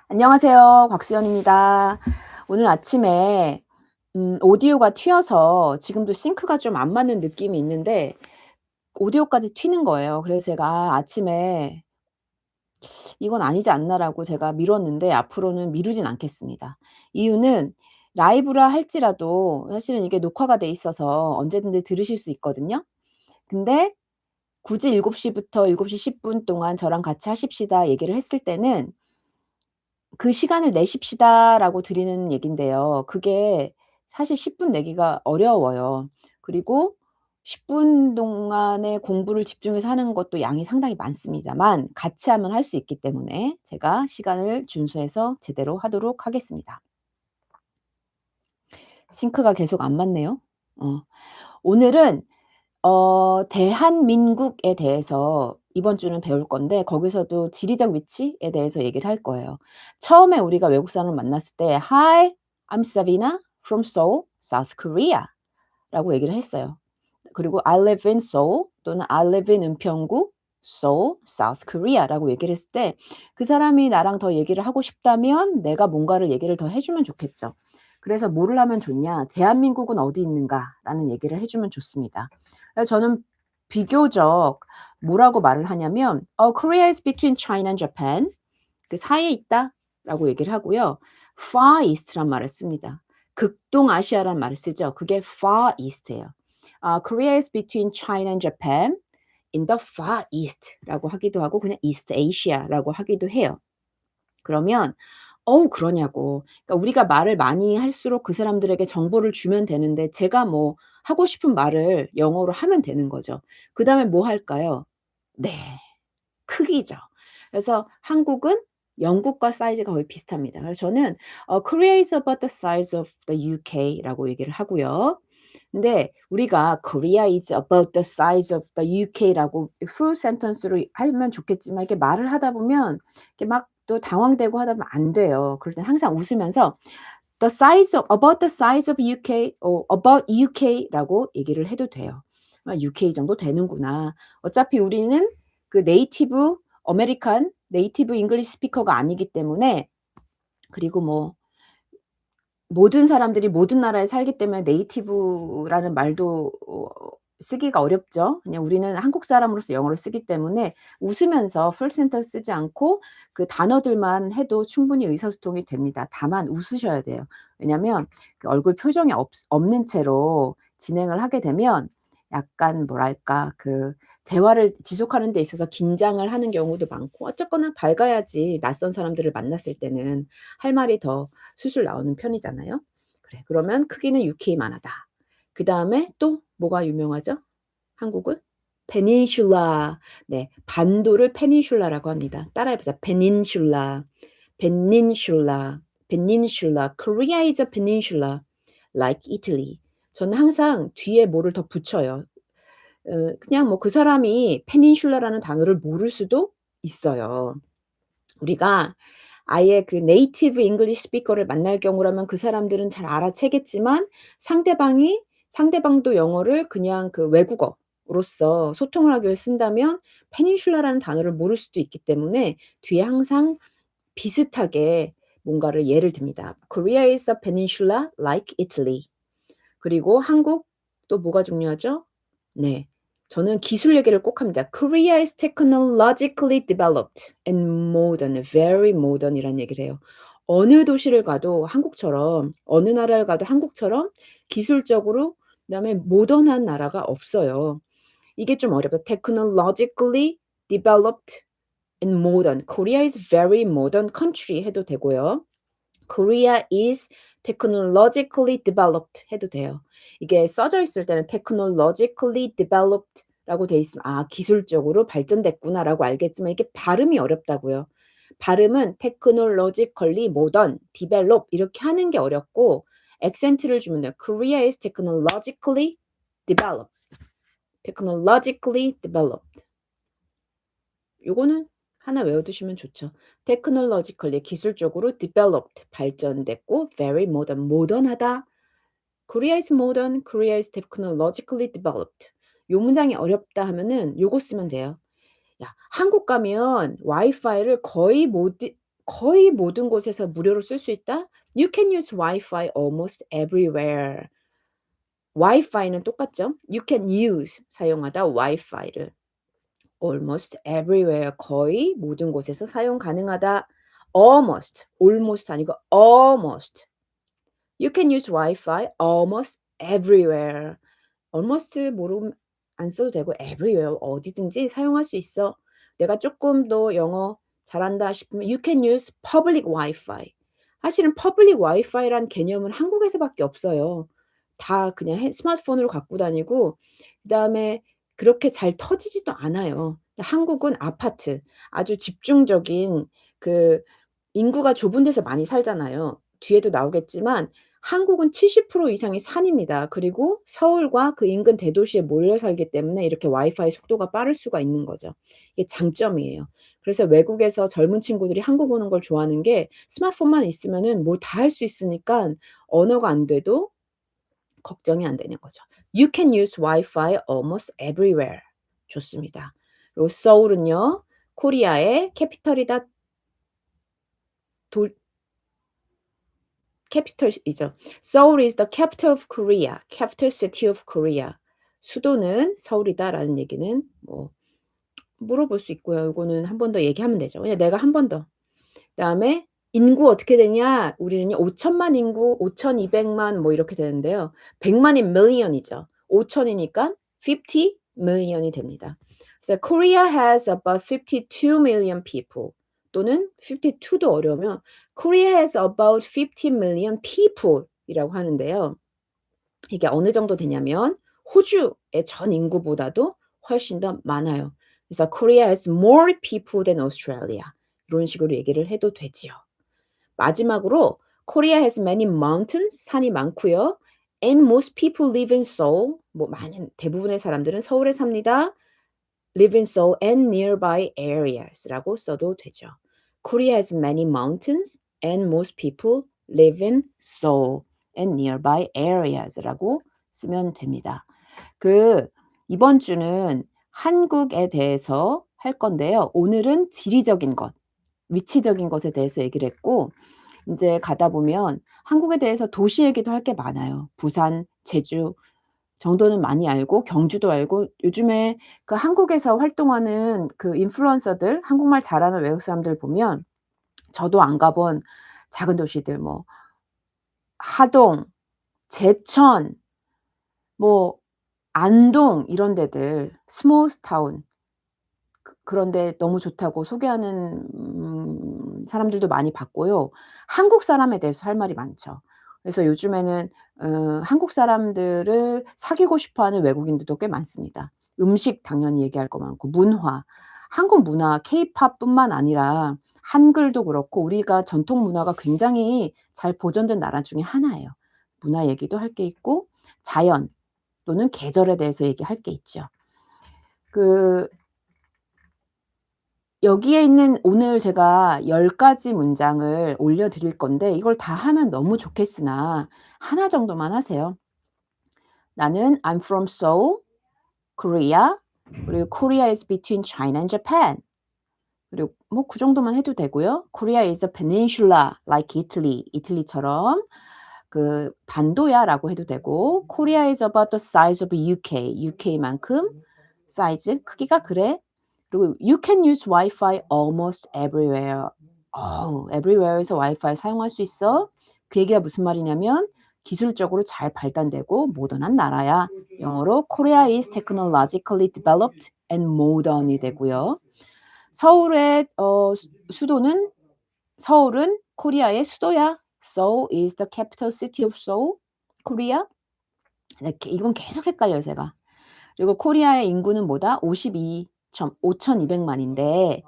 안녕하세요. 곽수연입니다. 오늘 아침에 오디오가 튀어서 지금도 싱크가 좀 안 맞는 느낌이 있는데 오디오까지 튀는 거예요. 그래서 제가 아침에 '이건 아니지 않나.'라고 제가 미뤘는데 앞으로는 미루진 않겠습니다. 이유는 라이브라 할지라도 사실은 이게 녹화가 돼 있어서 언제든지 들으실 수 있거든요. 근데 굳이 7시 부터 7시 10분 동안 저랑 같이 하십시다 얘기를 했을 때는 "그 시간을 내십시다."라고 드리는 얘긴데요. 그게 사실 10분 내기가 어려워요. 그리고 10분 동안의 공부를 집중해서 하는 것도 양이 상당히 많습니다만 같이 하면 할 수 있기 때문에 제가 시간을 준수해서 제대로 하도록 하겠습니다. 싱크가 계속 안 맞네요. 어. 오늘은 대한민국에 대해서 이번 주는 배울 건데 거기서도 지리적 위치에 대해서 얘기를 할 거예요. 처음에 우리가 외국 사람을 만났을 때 "Hi, I'm Savina from Seoul, South Korea."라고 얘기를 했어요. 그리고 "I live in Seoul." 또는 "I live in 은평구, Seoul, South Korea."라고 얘기를 했을 때 그 사람이 나랑 더 얘기를 하고 싶다면 내가 뭔가를 얘기를 더 해 주면 좋겠죠. 그래서 뭐를 하면 좋냐? "대한민국은 어디 있는가?"라는 얘기를 해 주면 좋습니다. 그래서 저는 비교적 뭐라고 말을 하냐면 "Korea is between China and Japan." 그 사이에 있다라고 얘기를 하고요. Far East란 말을 씁니다. 극동아시아란 말을 쓰죠. 그게 Far East예요. Korea is between China and Japan in the Far East라고 하기도 하고 그냥 East Asia라고 하기도 해요. 그러면 "어우 그러냐."고. 그러니까 우리가 말을 많이 할수록 그 사람들에게 정보를 주면 되는데 제가 뭐 하고 싶은 말을 영어로 하면 되는 거죠. 그다음에 뭐 할까요? 네. 크기죠. 그래서 한국은 영국과 사이즈가 거의 비슷합니다. 그래서 저는 "Korea is about the size of the UK라고 얘기를 하고요. 근데 우리가 "Korea is about the size of the UK라고 full sentence로 하면 좋겠지만 이렇게 말을 하다 보면 이렇게 막 또 당황되고 하다 보면 안 돼요. 그럴 땐 항상 웃으면서 "The size of about the size of UK." "about UK라고 얘기를 해도 돼요. '아 UK 정도 되는구나.' 어차피 우리는 그 네이티브 어메리칸 네이티브 잉글리시 스피커가 아니기 때문에 그리고 뭐 모든 사람들이 모든 나라에 살기 때문에 네이티브라는 말도 쓰기가 어렵죠. 그냥 우리는 한국 사람으로서 영어를 쓰기 때문에 웃으면서 풀 센ten스 쓰지 않고 그 단어들만 해도 충분히 의사소통이 됩니다. 다만 웃으셔야 돼요. 왜냐하면 그 얼굴 표정이 없는 채로 진행을 하게 되면 약간 뭐랄까 그 대화를 지속하는 데 있어서 긴장을 하는 경우도 많고 어쨌거나 밝아야지 낯선 사람들을 만났을 때는 할 말이 더 술술 나오는 편이잖아요. 그래 그러면 크기는 UK만 하다. 그다음에 또 뭐가 유명하죠? 한국은? 페닌슐라. 네. 반도를 페닌슐라라고 합니다. 따라해 보자. 페닌슐라. 페닌슐라. 페닌슐라. Korea is a peninsula like Italy. 저는 항상 뒤에 뭐를 더 붙여요. 그냥 뭐 그 사람이 페닌슐라라는 단어를 모를 수도 있어요. 우리가 아예 그 네이티브 잉글리시 스피커를 만날 경우라면 그 사람들은 잘 알아채겠지만 상대방도 영어를 그냥 그 외국어로서 소통을 하기 위해 쓴다면 페닌슐라라는 단어를 모를 수도 있기 때문에 뒤에 항상 비슷하게 뭔가를 예를 듭니다. "Korea is a peninsula like Italy." 그리고 한국 또 뭐가 중요하죠? 네. 저는 기술 얘기를 꼭 합니다. "Korea is technologically developed and modern, very modern." 이라는 얘기를 해요. 어느 도시를 가도 한국처럼 어느 나라를 가도 한국처럼 기술적으로 그다음에 모던한 나라가 없어요. 이게 좀 어렵다. "technologically developed and modern. Korea is very modern country." 해도 되고요. Korea is technologically developed 해도 돼요. 이게 써져 있을 때는 technologically developed라고 돼 있으면 '아 기술적으로 발전됐구나.'라고 알겠지만 이게 발음이 어렵다고요. 발음은 technologically modern, develop 이렇게 하는 게 어렵고 액센트를 주면 돼요. Korea is technologically developed. technologically developed. 요거는 하나 외워 두시면 좋죠. technologically 기술적으로 developed 발전됐고 very modern 모던하다. Korea is modern, Korea is technologically developed. 요 문장이 어렵다 하면은 요거 쓰면 돼요. 야 한국 가면 와이파이를 거의 거의 모든 곳에서 무료로 쓸 수 있다? You can use Wi-Fi almost everywhere. Wi-Fi는 똑같죠? You can use 사용하다 Wi-Fi를 almost everywhere 거의 모든 곳에서 사용 가능하다. almost 아니고 almost. You can use Wi-Fi almost everywhere. almost 모르면 안 써도 되고 everywhere 어디든지 사용할 수 있어. 내가 쪼끔 더 영어 잘한다 싶으면 you can use public Wi-Fi. 사실은 public Wi-Fi란 개념은 한국에서밖에 없어요. 다 그냥 스마트폰으로 갖고 다니고 그다음에 그렇게 잘 터지지도 않아요. 한국은 아파트 아주 집중적인 그 인구가 좁은 데서 많이 살잖아요. 뒤에도 나오겠지만 한국은 70% 이상이 산입니다. 그리고 서울과 그 인근 대도시에 몰려 살기 때문에 이렇게 와이파이 속도가 빠를 수가 있는 거죠. 이게 장점이에요. 그래서 외국에서 젊은 친구들이 한국 오는 걸 좋아하는 게 스마트폰만 있으면은 뭘 다 할 수 있으니깐 언어가 안 돼도 걱정이 안 되는 거죠. You can use Wi-Fi almost everywhere. 좋습니다. 그리고 서울은요. 코리아의 캐피털이다. 도 캐피털이죠. Seoul is the capital of Korea. capital city of Korea. 수도는 서울이다라는 얘기는 뭐 물어볼 수 있고요. 요거는 한 번 더 얘기하면 되죠. 그냥 내가 한 번 더. 그다음에 인구 어떻게 되냐? 우리는요 5천만 인구 5,200만 뭐 이렇게 되는데요. 100만이 million이죠. 5천 이니까 50 million이 됩니다. 그래서 Korea has about 52 million people 또는 52도 어려우면 Korea has about 50 million people 이라고 하는데요. 이게 어느 정도 되냐면 호주의 전 인구보다도 훨씬 더 많아요. 그래서 Korea has more people than Australia. 이런 식으로 얘기를 해도 되지요. 마지막으로 Korea has many mountains. 산이 많고요. And most people live in Seoul. 뭐 많은 대부분의 사람들은 서울에 삽니다. live in Seoul and nearby areas라고 써도 되죠. Korea has many mountains and most people live in Seoul and nearby areas라고 쓰면 됩니다. 이번 주는 한국에 대해서 할 건데요. 오늘은 지리적인 것, 위치적인 것에 대해서 얘기를 했고 인제 가다 보면 한국에 대해서 도시 얘기도 할 게 많아요. 부산, 제주 정도는 많이 알고 경주도 알고 요즘에 그 한국에서 활동하는 그 인플루언서들 한국말 잘하는 외국 사람들 보면 저도 안 가본 작은 도시들 뭐 하동, 제천, 뭐 안동 이런 데들 스몰 타운 그런데 너무 좋다고 소개하는 사람들도 많이 봤고요. 한국 사람에 대해서 할 말이 많죠. 그래서 요즘에는 한국 사람들을 사귀고 싶어 하는 외국인들도 꽤 많습니다. 음식 당연히 얘기할 거 많고 문화, 한국 문화 케이팝뿐만 아니라 한글도 그렇고 우리가 전통 문화가 굉장히 잘 보존된 나라 중에 하나예요. 문화 얘기도 할 게 있고 자연 또는 계절에 대해서 얘기할 게 있죠. 그 여기에 있는 오늘 제가 10 가지 문장을 올려 드릴 건데 이걸 다 하면 너무 좋겠으나 하나 정도만 하세요. 나는 I'm from Seoul, Korea. 그리고 Korea is between China and Japan. 그리고 뭐 그 정도만 해도 되고요. Korea is a peninsula like Italy. 이틀리처럼 그 반도야라고 해도 되고 Korea is about the size of UK. UK만큼 사이즈 크기가 그래. 그리고 You can use Wi-Fi almost everywhere. everywhere에서 와이파이 사용할 수 있어. 그 얘기가 무슨 말이냐면 기술적으로 잘 발달되고 모던한 나라야. 영어로 Korea is technologically developed and modern이 되고요. 서울의 수도는 서울은 코리아의 수도야. Seoul is the capital city of Seoul, Korea. 이렇게 이건 계속 헷갈려요, 제가. 그리고 코리아의 인구는 뭐다? 52 5,200만인데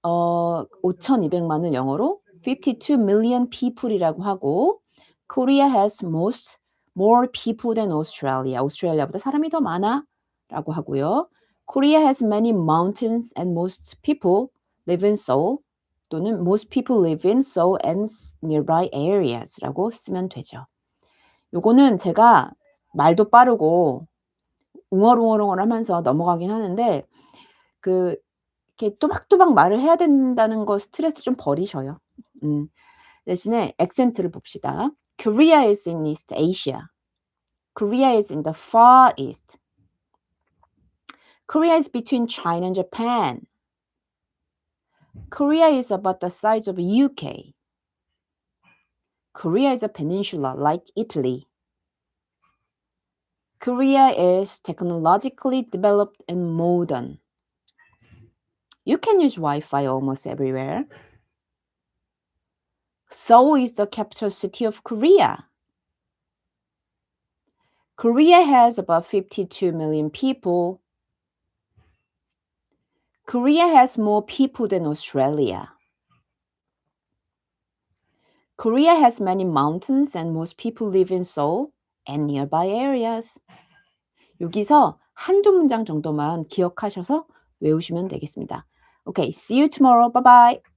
5,200만을 영어로 52 million people이라고 하고 Korea has more people than Australia. 오스트레일리아보다 사람이 더 많아라고 하고요. Korea has many mountains and most people live in Seoul 또는 most people live in Seoul and nearby areas라고 쓰면 되죠. 요거는 제가 말도 빠르고 웅얼웅얼웅얼하면서 넘어가긴 하는데 그 이렇게 또박또박 말을 해야 된다는 거 스트레스 좀 버리셔요. 대신에 액센트를 봅시다. Korea is in East Asia. Korea is in the Far East. Korea is between China and Japan. Korea is about the size of UK. Korea is a peninsula like Italy. Korea is technologically developed and modern. You can use Wi-Fi almost everywhere. Seoul is the capital city of Korea. Korea has about 52 million people. Korea has more people than Australia. Korea has many mountains and most people live in Seoul and nearby areas. 여기서 한두 문장 정도만 기억하셔서 외우시면 되겠습니다. Okay, see you tomorrow. Bye bye.